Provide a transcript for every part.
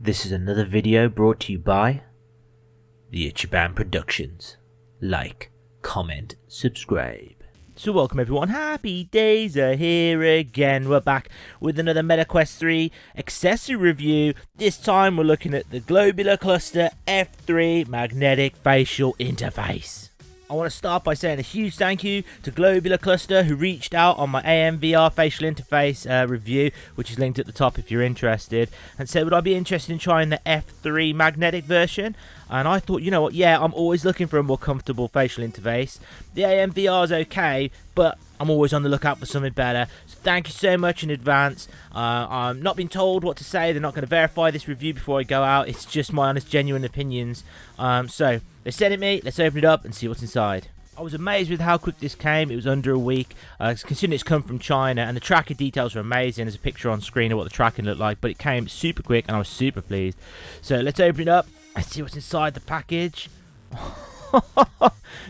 This is another video brought to you by the Ichiban Productions. Like, comment, subscribe. So welcome everyone, happy days are here again. We're back with another MetaQuest 3 accessory review. This time we're looking at the Globular Cluster F3 magnetic facial interface. I want to start by saying a huge thank you to Globular Cluster, who reached out on my AMVR facial interface review, which is linked at the top if you're interested, and said would I be interested in trying the F3 magnetic version. And I thought, you know what, yeah, I'm always looking for a more comfortable facial interface. The AMVR is okay, but I'm always on the lookout for something better. So thank you so much in advance. I'm not being told what to say. They're not going to verify this review before I go out. It's just my honest, genuine opinions. So they sent it me. Let's open it up and see what's inside. I was amazed with how quick this came. It was under a week, considering it's come from China, and the tracking details are amazing. There's a picture on screen of what the tracking looked like, but it came super quick, and I was super pleased. So let's open it up and see what's inside the package.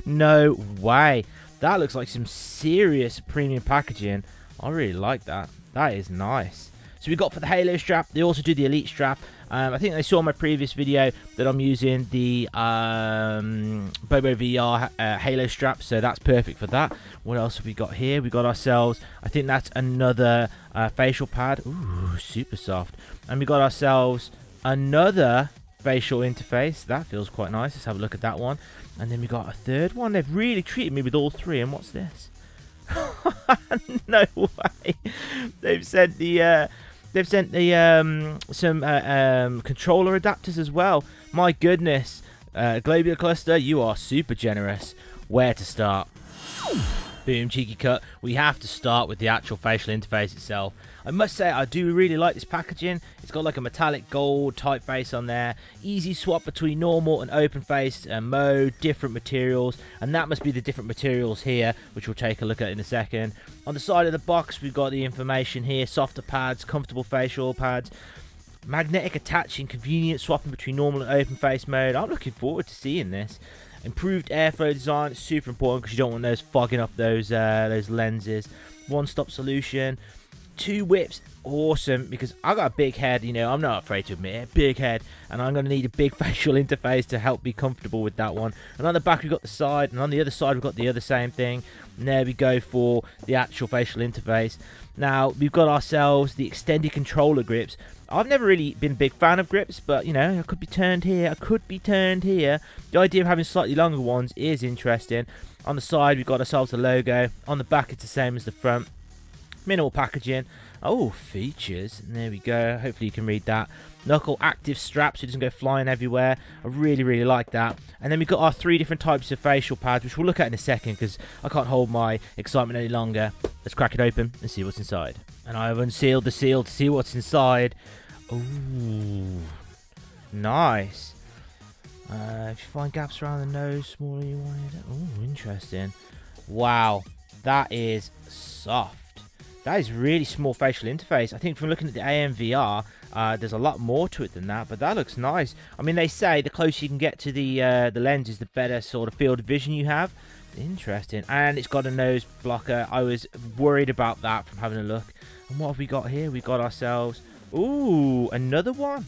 No way. That looks like some serious premium packaging. I really like that. That is nice. So we got for the Halo strap. They also do the Elite strap. I think they saw my previous video that I'm using the Bobo VR Halo strap, so that's perfect for that. What else have we got here? We got ourselves, I think that's another facial pad. Ooh, super soft. And we got ourselves another facial interface. That feels quite nice. Let's have a look at that one. And then we got a third one. They've really treated me with all three. And what's this? No way. They've sent the some controller adapters as well. My goodness. Globular Cluster, you are super generous. Where to start? Boom, cheeky cut. We have to start with the actual facial interface itself. I must say, I do really like this packaging. It's got like a metallic gold typeface on there. Easy swap between normal and open face mode, different materials. And that must be the different materials here, which we'll take a look at in a second. On the side of the box, we've got the information here. Softer pads, comfortable facial pads. Magnetic attaching, convenient swapping between normal and open face mode. I'm looking forward to seeing this. Improved airflow design, it's super important because you don't want those fogging up those lenses. One-stop solution. 2 whips, awesome, because I got a big head, you know, I'm not afraid to admit it, big head, and I'm going to need a big facial interface to help be comfortable with that one. And on the back we've got the side, and on the other side we've got the other same thing. And there we go for the actual facial interface. Now we've got ourselves the extended controller grips. I've never really been a big fan of grips, but you know, I could be turned here, I could be turned here. The idea of having slightly longer ones is interesting. On the side we've got ourselves a logo. On the back it's the same as the front. Minimal packaging. Oh, features. And there we go. Hopefully you can read that. Knuckle active strap so it doesn't go flying everywhere. I really, really like that. And then we've got our 3 different types of facial pads, which we'll look at in a second because I can't hold my excitement any longer. Let's crack it open and see what's inside. And I have unsealed the seal to see what's inside. Ooh, nice. If you find gaps around the nose, smaller you want it. Oh, interesting. Wow, that is soft. That is really small facial interface. I think from looking at the AMVR, there's a lot more to it than that, but that looks nice. I mean, they say the closer you can get to the lenses, the better sort of field of vision you have. Interesting. And it's got a nose blocker. I was worried about that from having a look. And what have we got here? We've got ourselves, ooh, another one.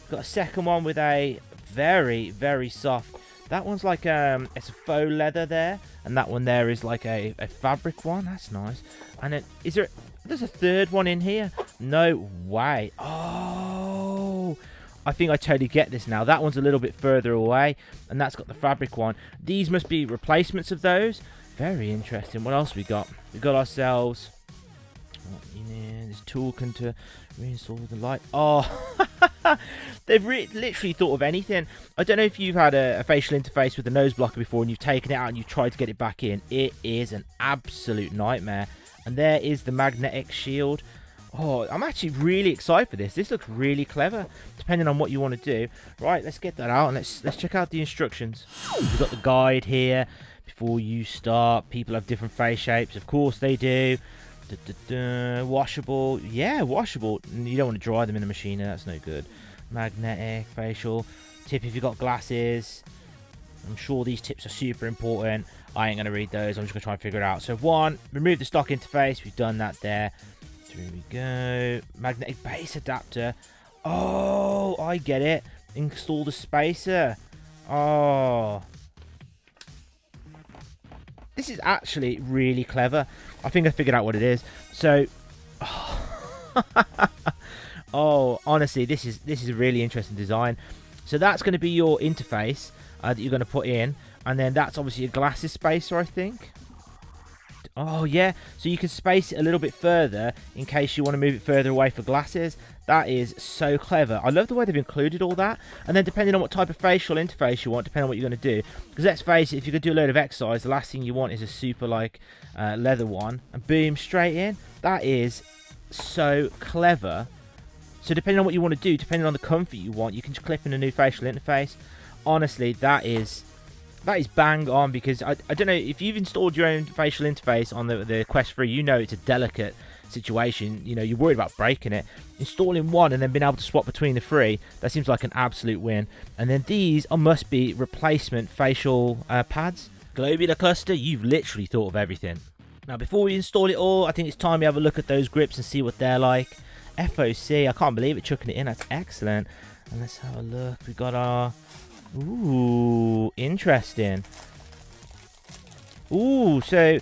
We've got a second one with a very, very soft. That one's like it's a faux leather there, and that one there is like a fabric one. That's nice. And then there's a third one in here? No way. Oh, I think I totally get this now. That one's a little bit further away, and that's got the fabric one. These must be replacements of those. Very interesting. What else we got? We got ourselves. This tool can to reinstall the light. Oh, they've literally thought of anything. I don't know if you've had a facial interface with a nose blocker before and you've taken it out and you've tried to get it back in. It is an absolute nightmare. And there is the magnetic shield. Oh, I'm actually really excited for this. This looks really clever, depending on what you want to do. Right, let's get that out and let's check out the instructions. We've got the guide here. Before you start, people have different face shapes. Of course they do. Washable. Yeah, washable. You don't want to dry them in a machine. That's no good. Magnetic, facial. Tip if you've got glasses. I'm sure these tips are super important. I ain't going to read those. I'm just going to try and figure it out. So 1, remove the stock interface. We've done that there. Here we go. Magnetic base adapter. Oh, I get it. Install the spacer. Oh. This is actually really clever. I think I figured out what it is. So, oh, honestly, this is a really interesting design. So that's going to be your interface that you're going to put in, and then that's obviously a glasses spacer, I think. Oh yeah, so you can space it a little bit further in case you want to move it further away for glasses. That is so clever. I love the way they've included all that. And then depending on what type of facial interface you want, depending on what you're going to do. Because let's face it, if you're going to do a load of exercise, the last thing you want is a super like leather one. And boom, straight in. That is so clever. So depending on what you want to do, depending on the comfort you want, you can just clip in a new facial interface. Honestly, that is bang on, because I don't know, if you've installed your own facial interface on the Quest 3, you know it's a delicate situation. You know, you're worried about breaking it. Installing one and then being able to swap between the three, that seems like an absolute win. And then these must be replacement facial pads. Globular Cluster, you've literally thought of everything. Now, before we install it all, I think it's time we have a look at those grips and see what they're like. FOC, I can't believe it, chucking it in. That's excellent. And let's have a look. We got our... Ooh, interesting. Ooh, so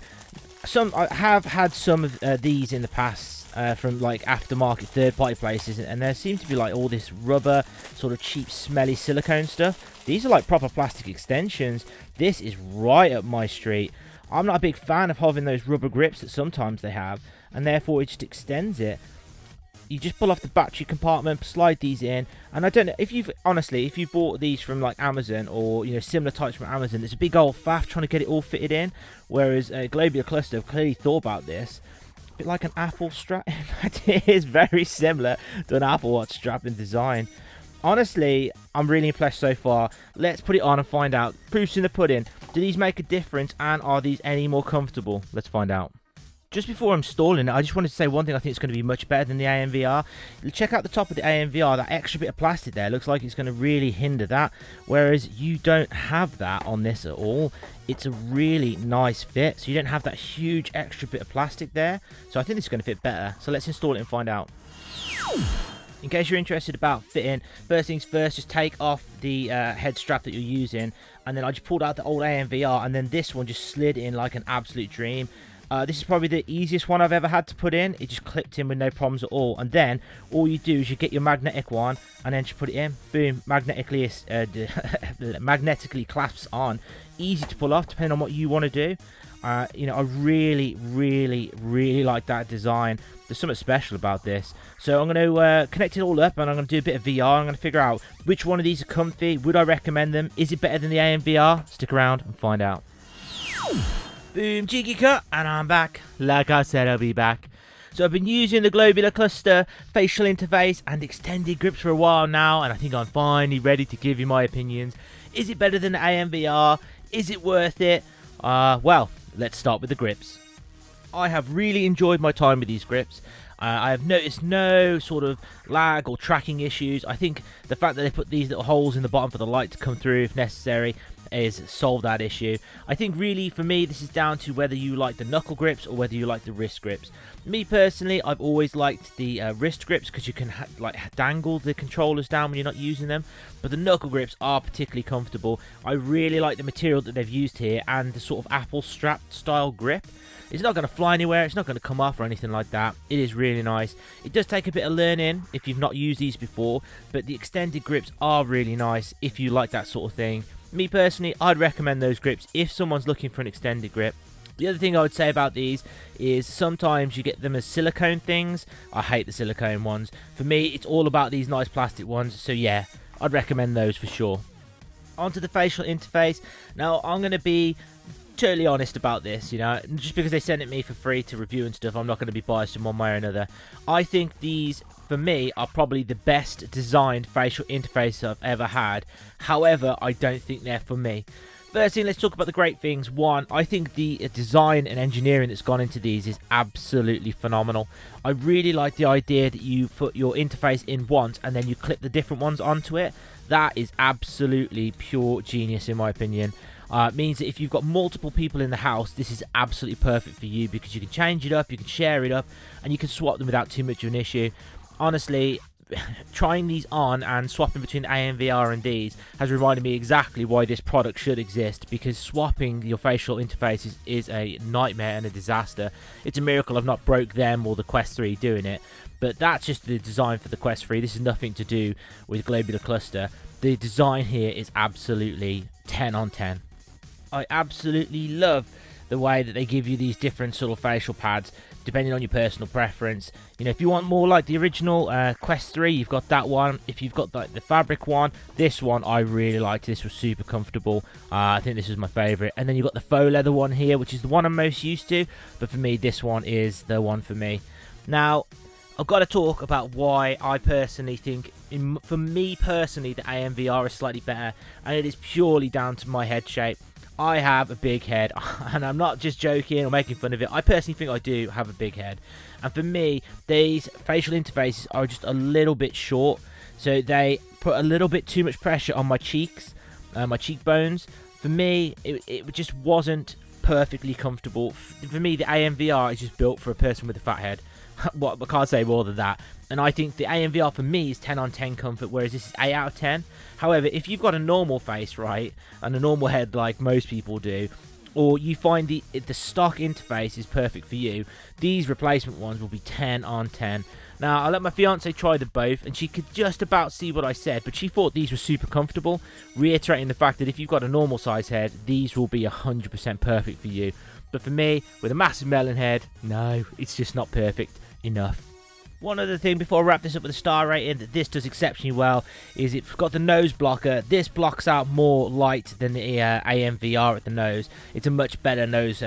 I have had some of these in the past from like aftermarket third-party places, and there seems to be like all this rubber, sort of cheap, smelly silicone stuff. These are like proper plastic extensions. This is right up my street. I'm not a big fan of having those rubber grips that sometimes they have, and therefore it just extends it. You just pull off the battery compartment, slide these in, and I don't know if you've bought these from like Amazon or similar types from Amazon, it's a big old faff trying to get it all fitted in. Whereas Globular Cluster have clearly thought about this, a bit like an Apple strap. In fact, it is very similar to an Apple Watch strap in design. Honestly, I'm really impressed so far. Let's put it on and find out. Proof's in the pudding. Do these make a difference, and are these any more comfortable? Let's find out. Just before I'm installing it, I just wanted to say one thing I think it's going to be much better than the AMVR. Check out the top of the AMVR, that extra bit of plastic there. Looks like it's going to really hinder that, whereas you don't have that on this at all. It's a really nice fit, so you don't have that huge extra bit of plastic there. So I think it's going to fit better. So let's install it and find out. In case you're interested about fitting, first things first, just take off the head strap that you're using, and then I just pulled out the old AMVR, and then this one just slid in like an absolute dream. This is probably the easiest one I've ever had to put in. It just clipped in with no problems at all. And then all you do is you get your magnetic one and then just put it in. Boom, magnetically clasps on. Easy to pull off depending on what you want to do. I really, really, really like that design. There's something special about this. So I'm going to connect it all up, and I'm going to do a bit of VR. I'm going to figure out which one of these are comfy. Would I recommend them? Is it better than the AMVR? Stick around and find out. Boom, cheeky cut, and I'm back. Like I said, I'll be back. So I've been using the Globular Cluster facial interface and extended grips for a while now, and I think I'm finally ready to give you my opinions. Is it better than the AMVR? Is it worth it? Well, let's start with the grips. I have really enjoyed my time with these grips. I have noticed no sort of lag or tracking issues. I think the fact that they put these little holes in the bottom for the light to come through if necessary is solved that issue. I think really for me this is down to whether you like the knuckle grips or whether you like the wrist grips. Me personally, I've always liked the wrist grips because you can like dangle the controllers down when you're not using them, but the knuckle grips are particularly comfortable. I really like the material that they've used here and the sort of Apple strap style grip. It's not going to fly anywhere, it's not going to come off or anything like that. It is really nice. It does take a bit of learning if you've not used these before, but the extended grips are really nice if you like that sort of thing. Me personally, I'd recommend those grips if someone's looking for an extended grip. The other thing I would say about these is sometimes you get them as silicone things. I hate the silicone ones. For me, it's all about these nice plastic ones, so yeah, I'd recommend those for sure. Onto the facial interface. Now, I'm going to be totally honest about this, just because they sent it me for free to review and stuff, I'm not going to be biased in one way or another. I think these, for me, are probably the best designed facial interface I've ever had. However, I don't think they're for me. First thing, let's talk about the great things. One, I think the design and engineering that's gone into these is absolutely phenomenal. I really like the idea that you put your interface in once and then you clip the different ones onto it. That is absolutely pure genius in my opinion. It means that if you've got multiple people in the house, this is absolutely perfect for you because you can change it up, you can share it up, and you can swap them without too much of an issue. Honestly, trying these on and swapping between AMVR and these has reminded me exactly why this product should exist, because swapping your facial interfaces is a nightmare and a disaster. It's a miracle I've not broke them or the Quest 3 doing it, but that's just the design for the Quest 3. This is nothing to do with Globular Cluster. The design here is absolutely 10 on 10. I absolutely love the way that they give you these different sort of facial pads depending on your personal preference. You know, if you want more like the original Quest 3, you've got that one. If you've got like the fabric one, this one I really liked. This was super comfortable. I think this was my favorite. And then you've got the faux leather one here, which is the one I'm most used to, but for me this one is the one for me. Now I've got to talk about why I personally think, for me personally, the AMVR is slightly better, and it is purely down to my head shape. I have a big head, and I'm not just joking or making fun of it. I personally think I do have a big head, and for me, these facial interfaces are just a little bit short, so they put a little bit too much pressure on my cheeks, my cheekbones. For me, it just wasn't perfectly comfortable. For me, the AMVR is just built for a person with a fat head. Well, I can't say more than that. And I think the AMVR for me is 10 on 10 comfort, whereas this is 8 out of 10. However, if you've got a normal face, right, and a normal head like most people do, or you find the stock interface is perfect for you, these replacement ones will be 10 on 10. Now, I let my fiance try them both, and she could just about see what I said, but she thought these were super comfortable, reiterating the fact that if you've got a normal size head, these will be 100% perfect for you. But for me, with a massive melon head, no, it's just not perfect enough. One other thing before I wrap this up with a star rating that this does exceptionally well is it's got the nose blocker. This blocks out more light than the AMVR at the nose. It's a much better nose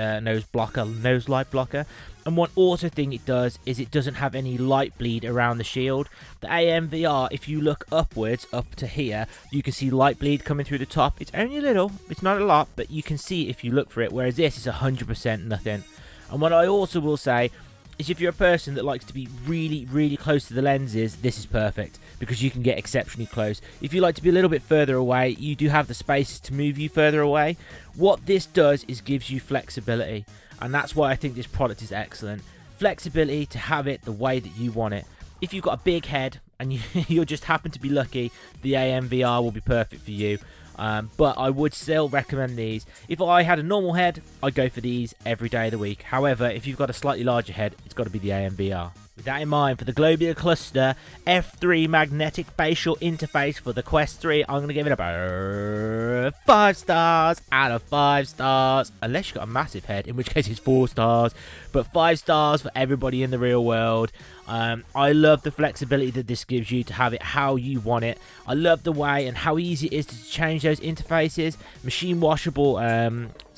light blocker. And one also thing it does is it doesn't have any light bleed around the shield. The AMVR, if you look upwards, up to here, you can see light bleed coming through the top. It's only a little, it's not a lot, but you can see if you look for it, whereas this is 100% nothing. And what I also will say is if you're a person that likes to be really, really close to the lenses, this is perfect because you can get exceptionally close. If you like to be a little bit further away, you do have the spaces to move you further away. What this does is gives you flexibility, and that's why I think this product is excellent. Flexibility to have it the way that you want it. If you've got a big head and you'll just happen to be lucky, the AMVR will be perfect for you. But I would still recommend these. If I had a normal head, I'd go for these every day of the week. However, if you've got a slightly larger head, it's got to be the AMVR. With that in mind, for the Globular Cluster F3 magnetic facial interface for the Quest 3, I'm going to give it about 5 stars out of 5 stars. Unless you've got a massive head, in which case it's 4 stars. But 5 stars for everybody in the real world. I love the flexibility that this gives you to have it how you want it. I love the way and how easy it is to change those interfaces. Machine washable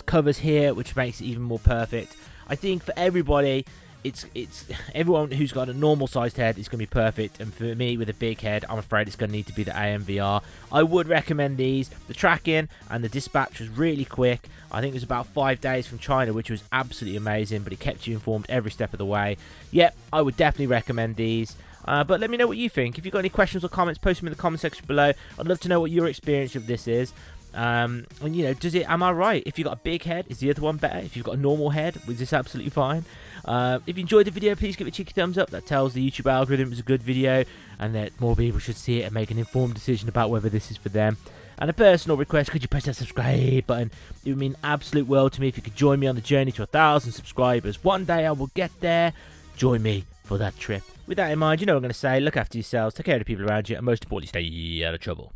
covers here, which makes it even more perfect. I think for everybody, it's everyone who's got a normal sized head is going to be perfect, and for me with a big head, I'm afraid it's going to need to be the AMVR. I would recommend these. The tracking and the dispatch was really quick. I think it was about 5 days from China, which was absolutely amazing, but it kept you informed every step of the way. Yep, I would definitely recommend these. But let me know what you think. If you've got any questions or comments, post them in the comment section below. I'd love to know what your experience of this is. And you know, am I right? If you've got a big head, is the other one better? If you've got a normal head, is this absolutely fine? If you enjoyed the video, please give it a cheeky thumbs up. That tells the YouTube algorithm it's a good video and that more people should see it and make an informed decision about whether this is for them. And a personal request, could you press that subscribe button? It would mean absolute world to me if you could join me on the journey to 1,000 subscribers. One day I will get there. Join me for that trip. With that in mind, you know what I'm going to say. Look after yourselves, take care of the people around you, and most importantly, stay out of trouble.